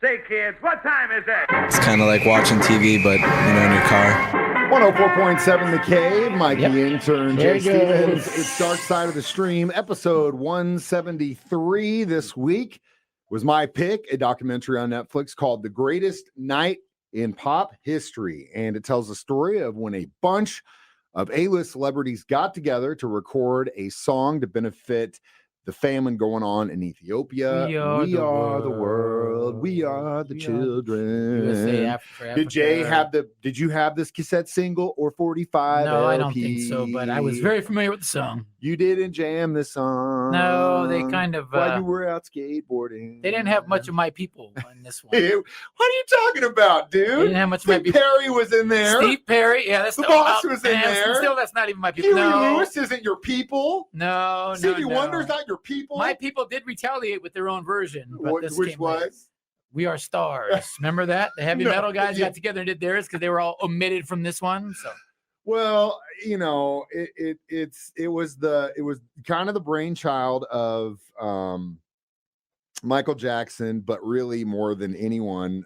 Say, kids, what time is it? It's kind of like watching TV, but, in your car. 104.7 The Cave, Mike the Intern, There Jay he goes. Stevens. It's Dark Side of the Stream, episode 173 this week was my pick, a documentary on Netflix called The Greatest Night in Pop History. And it tells the story of when a bunch of A-list celebrities got together to record a song to benefit the famine going on in Ethiopia. We are the world. We are the children. USA, Africa. Did you have this cassette single or 45 No, LP? I don't think so, but I was very familiar with the song. You didn't jam this song. No, they kind of while you were out skateboarding. They didn't have much of my people in this one. What are you talking about, dude? They didn't have much of my Steve people. Perry was in there. Steve Perry, yeah, that's the boss was in there. Still, that's not even my people. Huey No, Lewis isn't your people. no, Stevie no. Wonder's not your people. My people did retaliate with their own version, but this Which came later. was? "We Are Stars." Remember that? The heavy No, metal guys yeah. got together and did theirs because they were all omitted from this one. So Well, it was kind of the brainchild of Michael Jackson, but really more than anyone,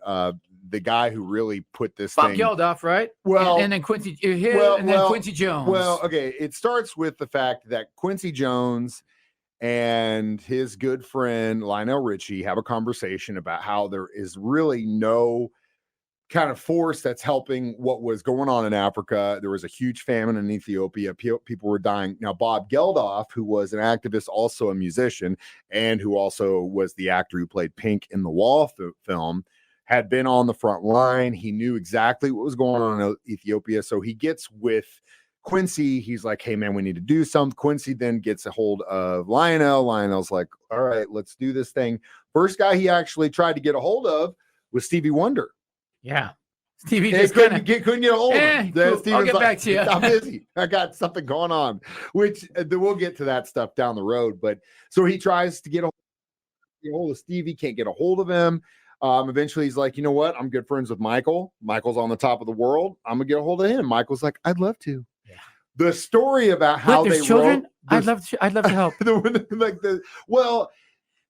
the guy who really put this Bob thing. Geldof, right? Well, and then Quincy, Quincy Jones. Well, okay, it starts with the fact that Quincy Jones and his good friend Lionel Richie have a conversation about how there is really no kind of force that's helping what was going on in Africa. There was a huge famine in Ethiopia. People were dying. Now, Bob Geldof, who was an activist, also a musician, and who also was the actor who played Pink in the Wall film, had been on the front line. He knew exactly what was going on in Ethiopia. So he gets with Quincy. He's like, hey, man, we need to do something. Quincy then gets a hold of Lionel. Lionel's like, all right, let's do this thing. First guy he actually tried to get a hold of was Stevie Wonder. Yeah. Stevie He just couldn't get a hold of him. cool. Steven's I'll get back to you. I'm busy. I got something going on, which we'll get to that stuff down the road. But so he tries to get a hold of Stevie, can't get a hold of him. Eventually he's like, you know what? I'm good friends with Michael. Michael's on the top of the world. I'm gonna get a hold of him. Michael's like, I'd love to. Yeah. The story about how there's they children. wrote, I'd love to help.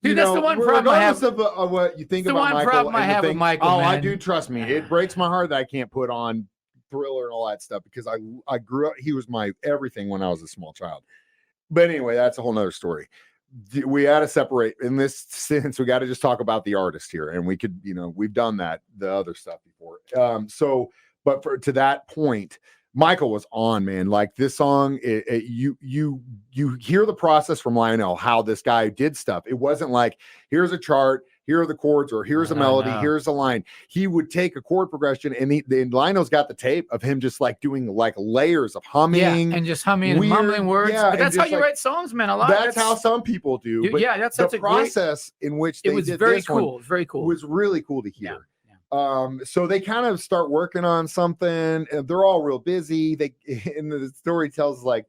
Dude, that's the one problem I have. Of what you think It's the about one Michael. problem I have with Michael, Oh, I man. do. Trust me. It breaks my heart that I can't put on Thriller and all that stuff because I grew up. He was my everything when I was a small child. But anyway, that's a whole nother story. We got to separate in this sense. We got to just talk about the artist here, and we could, we've done that, the other stuff before. But to that point, Michael was on, man. Like this song, you hear the process from Lionel, how this guy did stuff. It wasn't like, here's a chart, here are the chords, or here's a melody, here's a line. He would take a chord progression, and Lionel's got the tape of him just like doing like layers of humming, and just humming and mumbling words. Yeah, but that's how you write songs, man. That's how some people do. But that's the process in which they did very this cool. one Very cool. was really cool to hear. Yeah. So they kind of start working on something. And they're all real busy. And the story tells like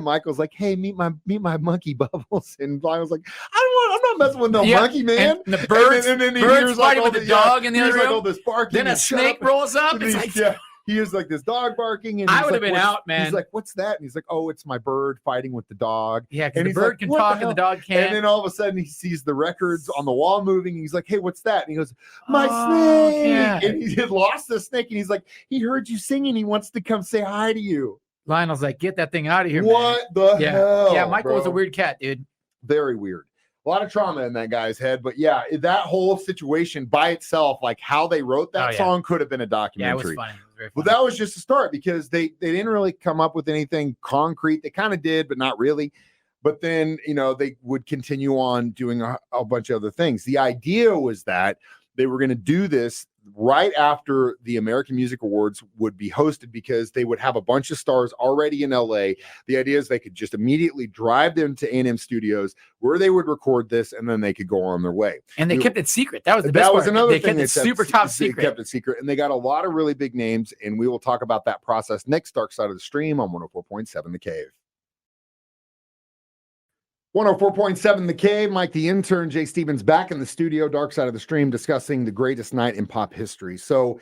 Michael's like, "Hey, meet my monkey Bubbles," and Lionel's like, "I'm not messing with no monkey, man." And the birds, and then he birds hears like fighting all with the dog in the other like room. all this barking. Then a snake rolls up. It's like, he hears like this dog barking, and I he's would have like, been out, man. He's like, "What's that?" And he's like, "Oh, it's my bird fighting with the dog." Yeah, because and the he's bird like, can "What the talk and hell?" the dog can't. And then all of a sudden he sees the records on the wall moving. And he's like, "Hey, what's that?" And he goes, "My snake." Yeah. And he had lost the snake. And he's like, he heard you singing. He wants to come say hi to you. Lionel's like, "Get that thing out of here, What man." the hell? Yeah, Michael was a bro? weird cat, dude. Very weird. A lot of trauma in that guy's head. But yeah, that whole situation by itself, like how they wrote that song, could have been a documentary. Yeah, it was funny. It was very funny. Well, that was just a start because they didn't really come up with anything concrete. They kind of did, but not really. But then, they would continue on doing a bunch of other things. The idea was that they were going to do this right after the American Music Awards would be hosted because they would have a bunch of stars already in LA. The idea is they could just immediately drive them to A&M Studios where they would record this, and then they could go on their way. And they kept it secret. That was the best part. That was another they thing. Kept it super top secret. They kept it secret, and they got a lot of really big names, and we will talk about that process next Dark Side of the Stream on 104.7 The Cave. 104.7 The Cave, Mike the Intern, Jay Stevens back in the studio, Dark Side of the Stream, discussing the greatest night in pop history. So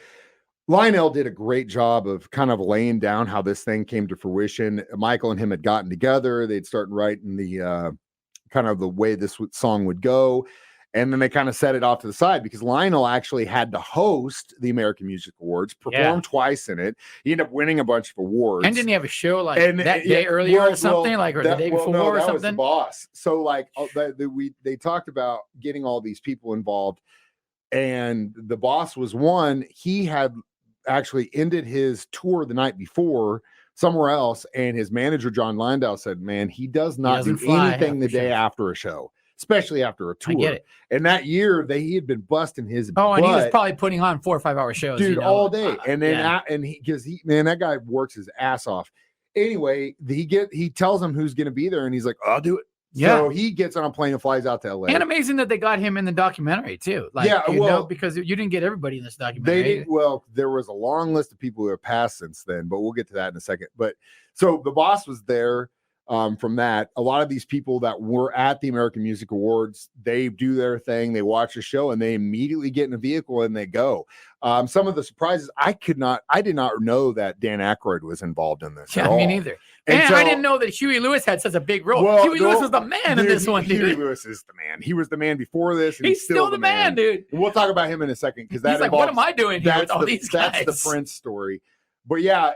Lionel did a great job of kind of laying down how this thing came to fruition. Michael and him had gotten together. They'd start writing the kind of the way this song would go. And then they kind of set it off to the side because Lionel actually had to host the American Music Awards, perform twice in it. He ended up winning a bunch of awards. And didn't he have a show like that day earlier or something, or the day before no, or that something? was the boss. So like they talked about getting all these people involved, and the boss was one. He had actually ended his tour the night before somewhere else, and his manager John Landau said, "Man, he does not do anything the day after a show." Especially after a tour. I get it. And that year, he had been busting his butt. And he was probably putting on 4 or 5 hour shows, dude, all day. And then that guy works his ass off. Anyway, he tells him who's going to be there, and he's like, "I'll do it." Yeah. So he gets on a plane and flies out to LA. And amazing that they got him in the documentary too. Like, because you didn't get everybody in this documentary. There was a long list of people who have passed since then, but we'll get to that in a second. But so the boss was there. From that, a lot of these people that were at the American Music Awards, they do their thing, they watch the show, and they immediately get in a vehicle and they go. Some of the surprises, I did not know that Dan Aykroyd was involved in this. Yeah, me neither. And I didn't know that Huey Lewis had such a big role. Huey Lewis was the man in this one, dude. Huey Lewis is the man. He was the man before this. And he's still the man, dude. And we'll talk about him in a second because he's like, what am I doing here with all these guys? That's the Prince story. But yeah,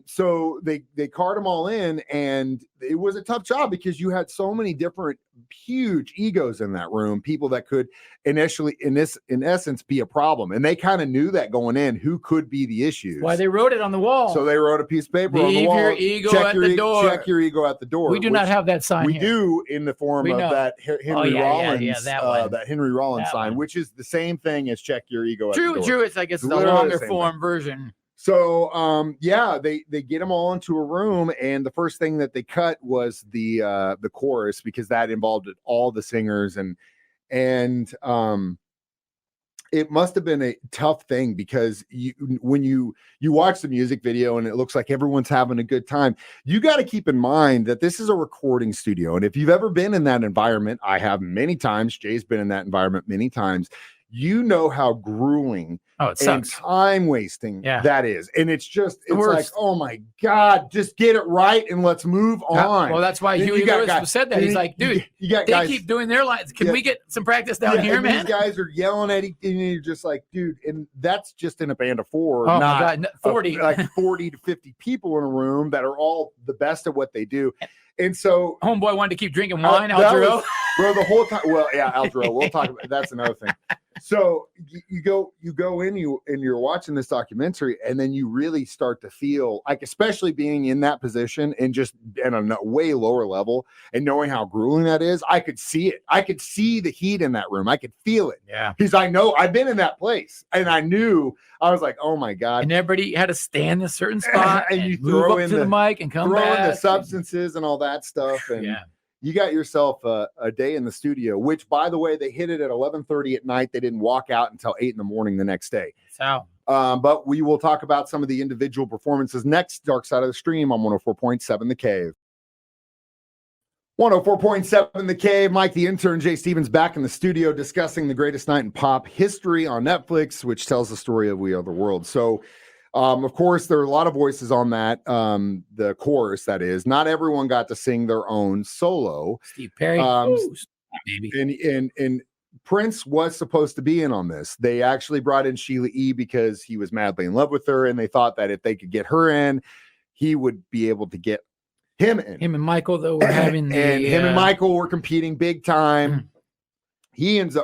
so they cart them all in, and it was a tough job because you had so many different huge egos in that room, people that could initially, in essence, be a problem. And they kind of knew that going in, who could be the issues. Why they wrote it on the wall. So they wrote a piece of paper on the wall. Leave your ego at the door. Check your ego at the door. We do not have that sign. We do in the form of that Henry Rollins, that Henry Rollins sign, which is the same thing as check your ego at the door. True. It's like it's the longer form version. So they get them all into a room, and the first thing that they cut was the chorus because that involved all the singers, and it must have been a tough thing because when you watch the music video and it looks like everyone's having a good time, you got to keep in mind that this is a recording studio, and if you've ever been in that environment, I have many times. Jay's been in that environment many times. You know how grueling and time wasting that is. And it's like, oh my God, just get it right and let's move on. Well, that's why Huey Lewis said that. He's like, dude, they keep doing their lines. Can we get some practice down here, man? These guys are yelling at each, and you're just like, dude, and that's just in a band of 4, oh not my God, 40. Like 40 to 50 people in a room that are all the best at what they do. And so homeboy wanted to keep drinking wine, Aldro. Bro, the whole time. Well, yeah, Aldro. We'll talk about that's another thing. So you go in, and you're watching this documentary, and then you really start to feel like, especially being in that position and just at a way lower level and knowing how grueling that is, I could see it. I could see the heat in that room. I could feel it. Yeah. Because I know I've been in that place, and I knew I was like, oh my God. And everybody had to stand in a certain spot and you move throw up in to the mic and come back. Throw in the substances and all that stuff. And you got yourself a day in the studio, which, by the way, they hit it at 11:30 at night. They didn't walk out until 8 a.m. the next day. So, but we will talk about some of the individual performances next. Dark Side of the Stream on 104.7 The Cave. 104.7 The Cave. Mike, the intern, Jay Stevens, back in the studio discussing the greatest night in pop history on Netflix, which tells the story of We Are the World. So, of course, there are a lot of voices on that. The chorus, that is. Not everyone got to sing their own solo. Steve Perry. And Prince was supposed to be in on this. They actually brought in Sheila E. because he was madly in love with her, and they thought that if they could get her in, he would be able to get him in. Him and Michael, though, were having him and Michael were competing big time.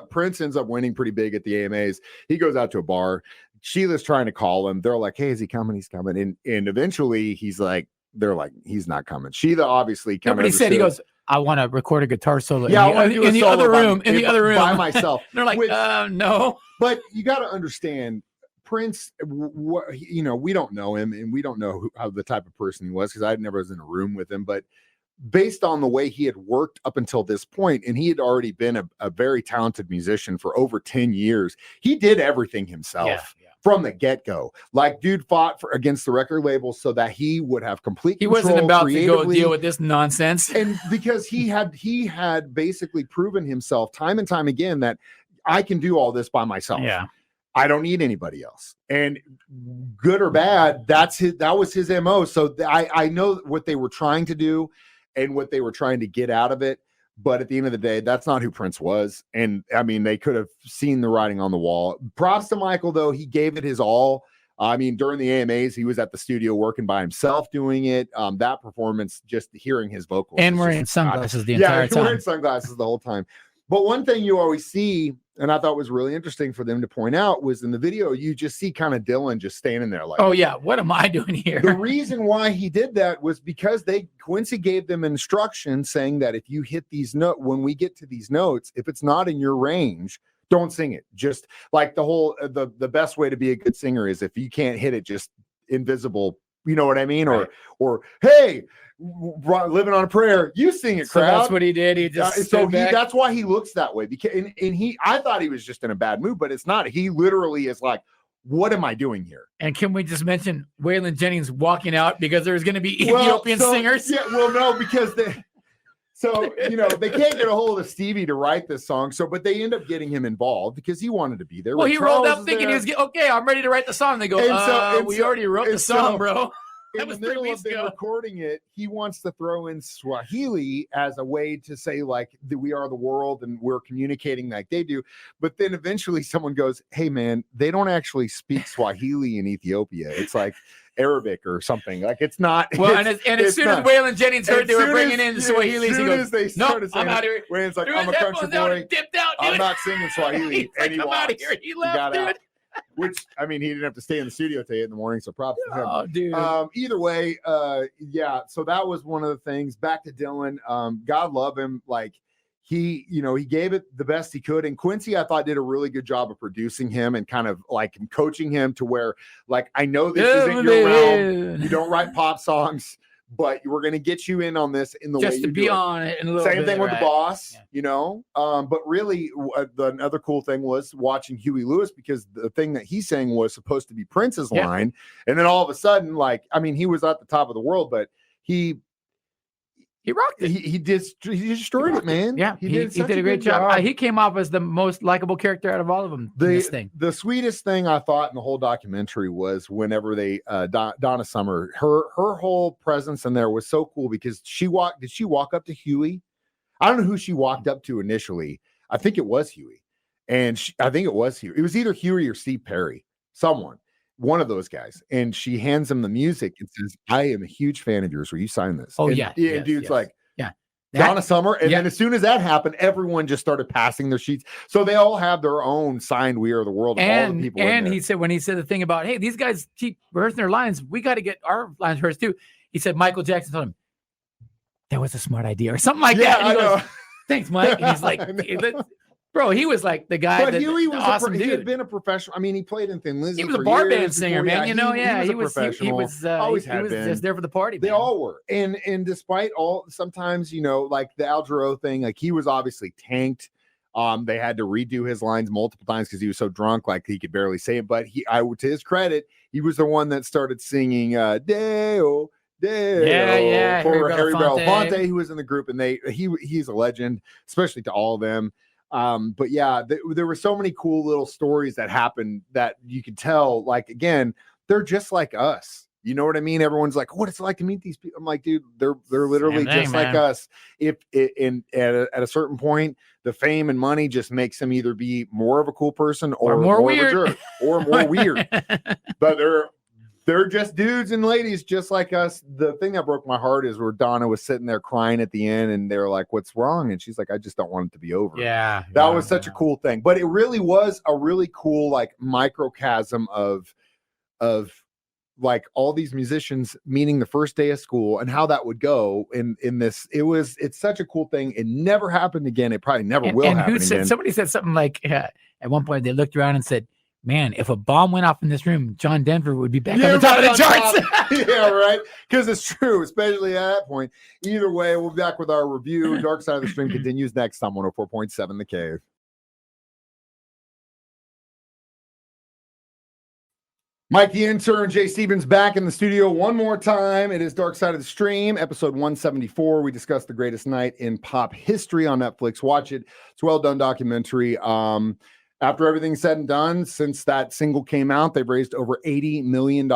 Prince ends up winning pretty big at the AMAs. He goes out to a bar. Sheila's trying to call him. They're like, hey, is he coming? He's coming. And eventually he's like, they're like, he's not coming. Sheila obviously kind of. He said, he goes, I want to record a guitar solo. Yeah, in the other room. In the other room by myself. They're like, no. But you got to understand, Prince. We don't know him, and we don't know how the type of person he was because I never was in a room with him. But based on the way he had worked up until this point, and he had already been a very talented musician for over 10 years, he did everything himself. From the get-go. Like, dude fought against the record label so that he would have complete control. He wasn't about to go deal with this nonsense. And because he had basically proven himself time and time again that I can do all this by myself. Yeah. I don't need anybody else. And good or bad, that was his MO. So I know what they were trying to do and what they were trying to get out of it. But at the end of the day, that's not who Prince was. And I mean, they could have seen the writing on the wall. Props to Michael, though. He gave it his all. I mean, during the AMAs, he was at the studio working by himself doing it. That performance, just hearing his vocals. And wearing sunglasses the entire time. Wearing sunglasses the whole time. But one thing you always see, and I thought was really interesting for them to point out, was in the video, you just see kind of Dylan just standing there like, oh, yeah, what am I doing here? The reason why he did that was because Quincy gave them instructions saying that if you hit these notes, when we get to these notes, if it's not in your range, don't sing it. Just like the best way to be a good singer is if you can't hit it, just invisible. You know what I mean? Right. Or hey, living on a prayer, you sing it, crowd. So that's what he did. He just that's why he looks that way. Because I thought he was just in a bad mood, but it's not. He literally is like, what am I doing here? And can we just mention Waylon Jennings walking out because there's going to be Ethiopian singers? Yeah, well, no, because they can't get a hold of Stevie to write this song. But they end up getting him involved because he wanted to be there. Well, he rolled up thinking he was okay. I'm ready to write the song. They go, we already wrote the song, bro. In the middle of them recording it, he wants to throw in Swahili as a way to say like we are the world and we're communicating like they do. But then eventually someone goes, hey man, they don't actually speak Swahili in Ethiopia. It's like Arabic or something. Like it's not. Well, and as soon as Waylon Jennings heard they were bringing in Swahili, he goes, no, I'm out of here. Waylon's like, I'm a country boy. Dipped out, I'm not singing Swahili. And he out of here. He left, dude. Which, I mean, he didn't have to stay in the studio till 8 in the morning, so props to him. Oh, dude. Either way, so that was one of the things. Back to Dylan. God love him. Like, he gave it the best he could. And Quincy, I thought, did a really good job of producing him and kind of, like, coaching him to where, like, I know this isn't your realm. You don't write pop songs, but we're going to get you in on this in the just way to you be do on it. Same thing with the boss, But really, the other cool thing was watching Huey Lewis, because the thing that he sang was supposed to be Prince's line, and then all of a sudden, like, I mean, he was at the top of the world, but he rocked it. He destroyed it, man. Yeah, he did a great job. He came off as the most likable character out of all of them. The sweetest thing I thought in the whole documentary was whenever they Donna Summer, her whole presence in there was so cool because did she walk up to Huey? I don't know who she walked up to initially. I think it was Huey, and I think it was Huey. It was either Huey or Steve Perry, one of those guys, and she hands him the music and says, I am a huge fan of yours. Will you sign this? Oh, and, yes, dude's like, yeah. Donna Summer. And then as soon as that happened, everyone just started passing their sheets. So they all have their own signed We Are the World. And, all the people and he said, when he said the thing about, hey, these guys keep rehearsing their lines, we got to get our lines rehearsed too. He said, Michael Jackson told him, that was a smart idea or something like that. And he goes, thanks, Mike. And he's like, bro, he was like the guy. But Huey was awesome dude. He had been a professional. I mean, he played in Thin Lizzy. He was a bar band singer, man. He was always just there for the party. They all were. And despite all, sometimes, like the Al Jarreau thing, like he was obviously tanked. They had to redo his lines multiple times because he was so drunk, like he could barely say it. But to his credit, he was the one that started singing Deo. For Harry Belafonte, who was in the group, and he's a legend, especially to all of them. But yeah, there were so many cool little stories that happened that you could tell, like, again, they're just like us. You know what I mean? Everyone's like, what it's like to meet these people. I'm like, dude, they're literally just like us. If at a certain point, the fame and money just makes them either be more of a cool person or more weird, of a jerk, or more weird. But they're just dudes and ladies just like us. The thing that broke my heart is where Donna was sitting there crying at the end, and they're like, what's wrong? And she's like, I just don't want it to be over. Yeah. That was such a cool thing. But it really was a really cool, like, microcosm of like all these musicians meeting the first day of school and how that would go in this. It's such a cool thing. It never happened again. It probably never will happen again. Somebody said something like, at one point they looked around and said, man, if a bomb went off in this room, John Denver would be back on the top of the charts. Yeah, right. Because it's true, especially at that point. Either way, we'll be back with our review. Dark Side of the Stream continues next on 104.7 The Cave. Mike the Intern, Jay Stevens back in the studio one more time. It is Dark Side of the Stream, episode 174. We discussed the greatest night in pop history on Netflix. Watch it. It's a well-done documentary. After everything's said and done, since that single came out, they've raised over $80 million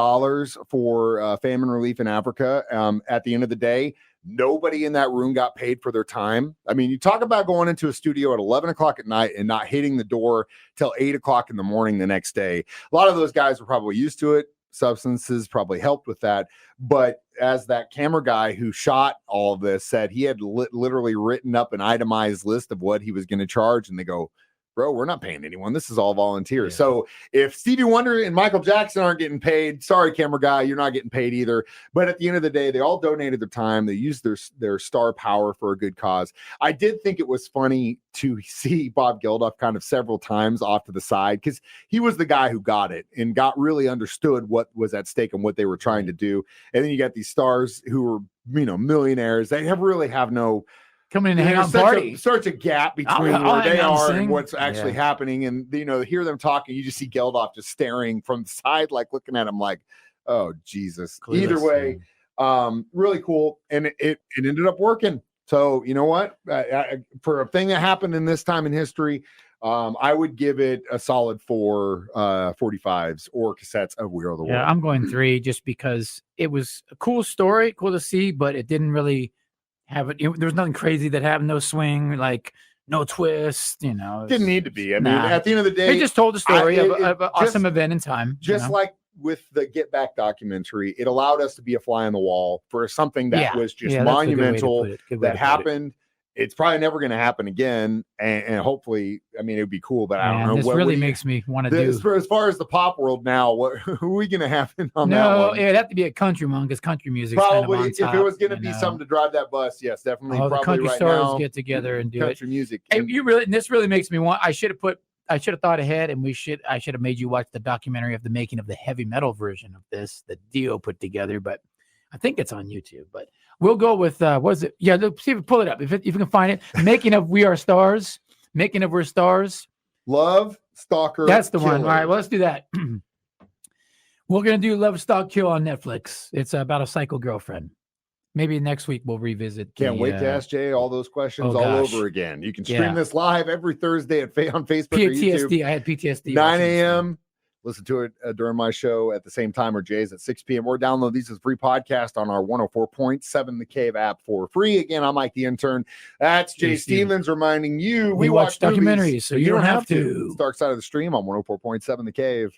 for famine relief in Africa. At the end of the day, Nobody in that room got paid for their time. I mean, you talk about going into a studio at 11 o'clock at night and not hitting the door till 8 o'clock in the morning the next day. A lot of those guys were probably used to it. Substances probably helped with that. But as that camera guy who shot all of this said, he had literally written up an itemized list of what he was going to charge. And they go, bro, we're not paying anyone. This is all volunteers. Yeah. So if Stevie Wonder and Michael Jackson aren't getting paid, sorry, camera guy, you're not getting paid either. But at the end of the day, they all donated their time. They used their star power for a good cause. I did think it was funny to see Bob Geldof kind of several times off to the side, because he was the guy who got it and got really understood what was at stake and what they were trying to do. And then you got these stars who were, millionaires. They really have no coming in to hang out party. Such a gap between where they are and what's actually happening. And, hear them talking, you just see Geldof just staring from the side, like looking at him like, oh, Jesus. Clueless. Either way, really cool. And it ended up working. So, you know what? For a thing that happened in this time in history, I would give it a solid 4 45s or cassettes of We Are the World. Yeah, I'm going 3 just because it was a cool story, cool to see, but it didn't really have it. There was nothing crazy that happened, no swing, like no twist, Didn't need to be. I mean, at the end of the day, they just told the story of an awesome event in time. Just like with the Get Back documentary, it allowed us to be a fly on the wall for something that was just monumental that happened. It's probably never going to happen again, and hopefully, I mean, it would be cool, but I don't know. This really makes me want to do. As far as the pop world now, who are we going to have on that No, one? it'd have to be a country one, because country music probably kind of on top, if it was going to be something to drive that bus, yes, definitely. All the probably country right stars now, get together and do country music. And this really makes me want. I should have thought ahead, and I should have made you watch the documentary of the making of the heavy metal version of this that Dio put together, but I think it's on YouTube. But we'll go with what is it? Yeah, see if you pull it up if you can find it. Making of We Are Stars. Making of We're Stars. Love Stalker. That's the Killer. one. All right, well, let's do that. We're gonna do Love Stalk Kill on Netflix. It's about a psycho girlfriend. Maybe next week we'll revisit. Can't wait to ask Jay all those questions all over again. You can stream this live every Thursday on Facebook or YouTube. I had PTSD. 9 a.m. Listen to it during my show at the same time, or Jay's at 6 p.m. Or download these as a free podcast on our 104.7 The Cave app for free. Again, I'm Mike the Intern. That's Jay Stevens reminding you we watch documentaries, so you don't have to. It's Dark Side of the Stream on 104.7 The Cave.